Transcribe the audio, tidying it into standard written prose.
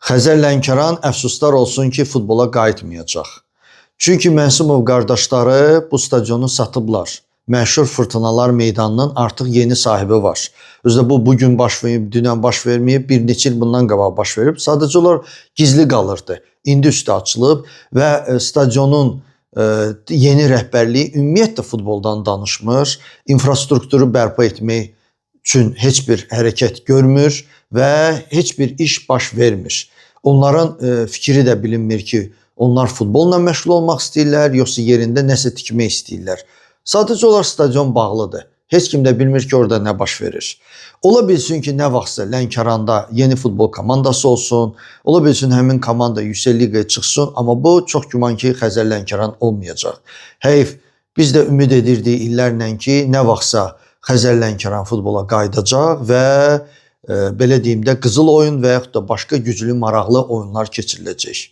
Xəzər Lənkəran əfsuslar olsun ki, futbola qayıtmayacaq. Çünki Məsumov qardaşları bu stadionu satıblar. Məşhur Fırtınalar meydanının artıq yeni sahibi var. Özdə bu bugün baş verməyib, dünən baş verməyib, bir neçə il bundan qabaq baş verib. Sadəcə olaraq gizli qalırdı. İndi üstü açılıb və stadionun yeni rəhbərliyi ümumiyyətlə futboldan danışmır. İnfrastrukturu bərpa etmək üçün heç bir hərəkət görmür və heç bir iş baş vermir. Onların fikri də bilinmir ki, onlar futbolla məşğul olmaq istəyirlər, yoxsa yerində nəsə tikmək istəyirlər. Sadəcə olaraq stadion bağlıdır. Heç kim də bilmir ki, orada nə baş verir. Ola bilsin ki, nə vaxtsa Lənkəranda yeni futbol komandası olsun, ola bilsin həmin komanda Yüksək Liqaya çıxsın, amma bu çox güman ki, Xəzər Lənkəran olmayacaq. Heyf, biz də ümid edirdik illərlə ki, nə vaxtsa Xəzər Lənkəran futbola qayıdacaq və belə deyim də qızıl oyun və yaxud da başqa güclü, maraqlı oyunlar keçiriləcək.